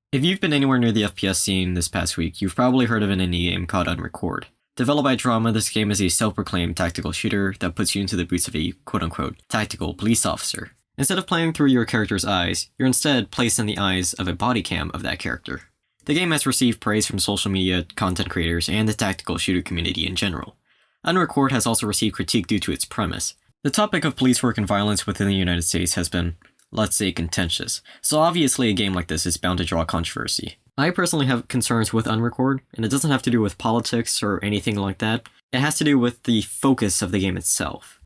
If you've been anywhere near the FPS scene this past week, you've probably heard of an indie game called Unrecord. Developed by Drama, this game is a self-proclaimed tactical shooter that puts you into the boots of a quote-unquote tactical police officer. Instead of playing through your character's eyes, you're instead placed in the eyes of a body cam of that character. The game has received praise from social media, content creators, and the tactical shooter community in general. Unrecord has also received critique due to its premise. The topic of police work and violence within the United States has been, let's say, contentious, so obviously a game like this is bound to draw controversy. I personally have concerns with Unrecord, and it doesn't have to do with politics or anything like that. It has to do with the focus of the game itself.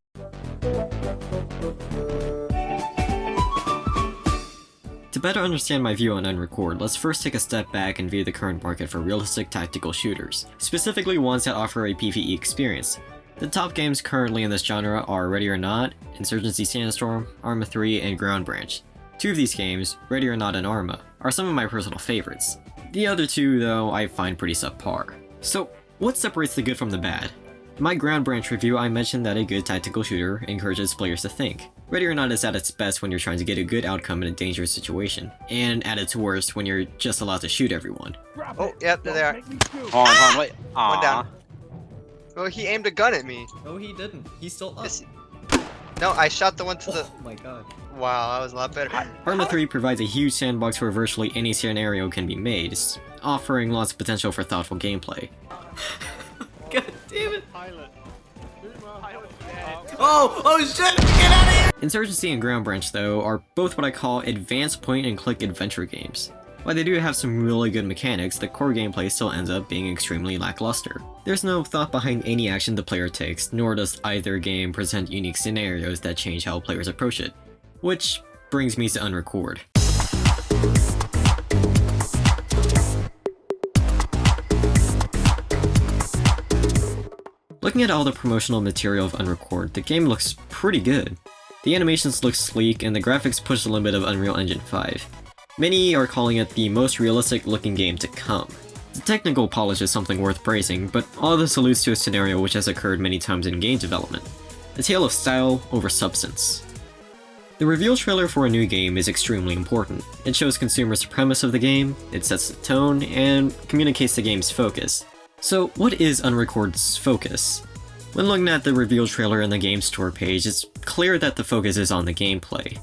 To better understand my view on Unrecord, let's first take a step back and view the current market for realistic tactical shooters, specifically ones that offer a PvE experience. The top games currently in this genre are Ready or Not, Insurgency Sandstorm, Arma 3, and Ground Branch. Two of these games, Ready or Not and Arma, are some of my personal favorites. The other two, though, I find pretty subpar. So, what separates the good from the bad? In my Ground Branch review, I mentioned that a good tactical shooter encourages players to think. Ready or Not is at its best when you're trying to get a good outcome in a dangerous situation, and at its worst when you're just allowed to shoot everyone. Oh, yep, there they are. Hold on, wait. One down. Oh, he aimed a gun at me. No, he didn't. He's still up. No, I shot the one to the... Oh my god. Wow, that was a lot better. Arma 3 provides a huge sandbox where virtually any scenario can be made, offering lots of potential for thoughtful gameplay. God damn it! Oh shit! Get out of here! Insurgency and Ground Branch, though, are both what I call advanced point-and-click adventure games. While they do have some really good mechanics, the core gameplay still ends up being extremely lackluster. There's no thought behind any action the player takes, nor does either game present unique scenarios that change how players approach it. Which brings me to Unrecord. Looking at all the promotional material of Unrecord, the game looks pretty good. The animations look sleek, and the graphics push the limit of Unreal Engine 5. Many are calling it the most realistic looking game to come. The technical polish is something worth praising, but all this alludes to a scenario which has occurred many times in game development. A tale of style over substance. The reveal trailer for a new game is extremely important. It shows consumers the premise of the game, it sets the tone, and communicates the game's focus. So what is Unrecord's focus? When looking at the reveal trailer and the game store page, it's clear that the focus is on the gameplay.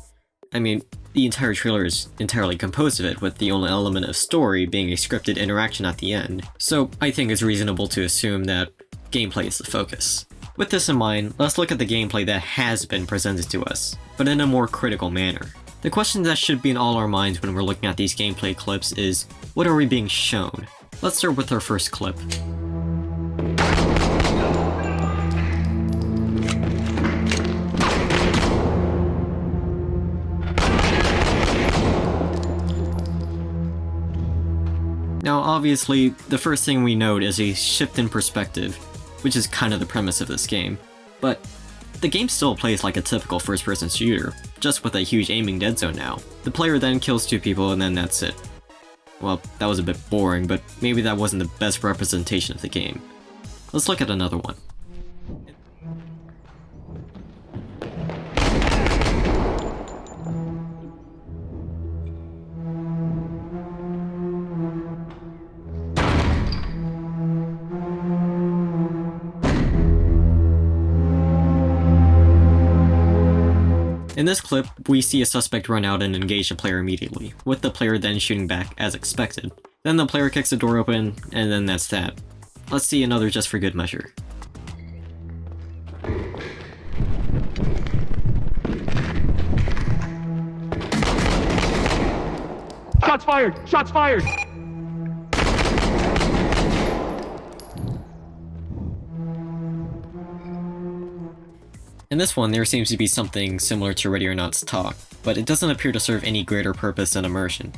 I mean, the entire trailer is entirely composed of it, with the only element of story being a scripted interaction at the end, so I think it's reasonable to assume that gameplay is the focus. With this in mind, let's look at the gameplay that has been presented to us, but in a more critical manner. The question that should be in all our minds when we're looking at these gameplay clips is, what are we being shown? Let's start with our first clip. Now obviously, the first thing we note is a shift in perspective, which is kind of the premise of this game. But the game still plays like a typical first-person shooter, just with a huge aiming dead zone now. The player then kills two people and then that's it. Well, that was a bit boring, but maybe that wasn't the best representation of the game. Let's look at another one. In this clip, we see a suspect run out and engage the player immediately, with the player then shooting back as expected. Then the player kicks the door open, and then that's that. Let's see another just for good measure. Shots fired! Shots fired! In this one, there seems to be something similar to Ready or Not's talk, but it doesn't appear to serve any greater purpose than immersion.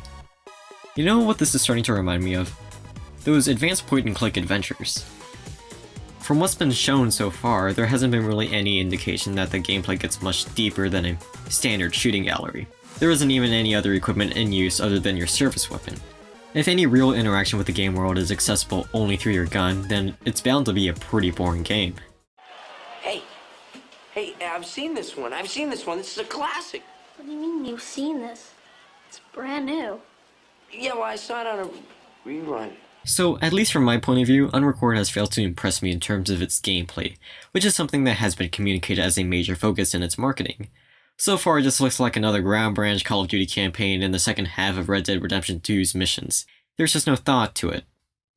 You know what this is starting to remind me of? Those advanced point-and-click adventures. From what's been shown so far, there hasn't been really any indication that the gameplay gets much deeper than a standard shooting gallery. There isn't even any other equipment in use other than your service weapon. If any real interaction with the game world is accessible only through your gun, then it's bound to be a pretty boring game. Hey, I've seen this one. This is a classic. What do you mean you've seen this? It's brand new. Yeah, well, I saw it on a rerun. So, at least from my point of view, Unrecord has failed to impress me in terms of its gameplay, which is something that has been communicated as a major focus in its marketing. So far, it just looks like another Ground Branch Call of Duty campaign in the second half of Red Dead Redemption 2's missions. There's just no thought to it.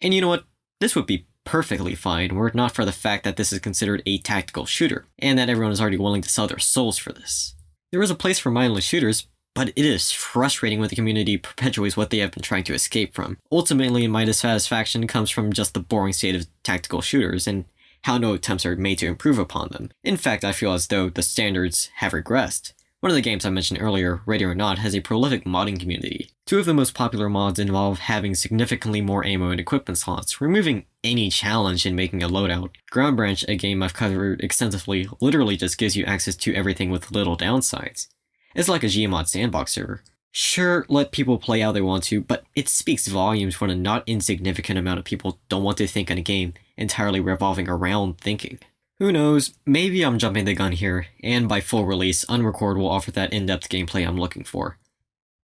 And you know what? This would be perfectly fine were it not for the fact that this is considered a tactical shooter, and that everyone is already willing to sell their souls for this. There is a place for mindless shooters, but it is frustrating when the community perpetuates what they have been trying to escape from. Ultimately, my dissatisfaction comes from just the boring state of tactical shooters, and how no attempts are made to improve upon them. In fact, I feel as though the standards have regressed. One of the games I mentioned earlier, Ready or Not, has a prolific modding community. Two of the most popular mods involve having significantly more ammo and equipment slots, removing any challenge in making a loadout. Ground Branch, a game I've covered extensively, literally just gives you access to everything with little downsides. It's like a Gmod sandbox server. Sure, let people play how they want to, but it speaks volumes when a not insignificant amount of people don't want to think in a game entirely revolving around thinking. Who knows, maybe I'm jumping the gun here, and by full release, Unrecord will offer that in-depth gameplay I'm looking for.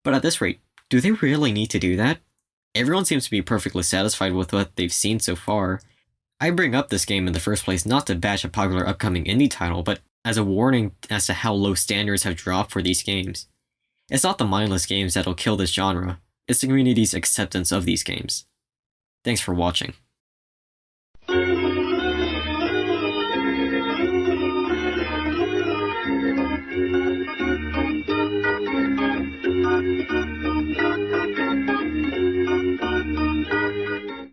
But at this rate, do they really need to do that? Everyone seems to be perfectly satisfied with what they've seen so far. I bring up this game in the first place not to bash a popular upcoming indie title, but as a warning as to how low standards have dropped for these games. It's not the mindless games that'll kill this genre, it's the community's acceptance of these games. Thanks for watching.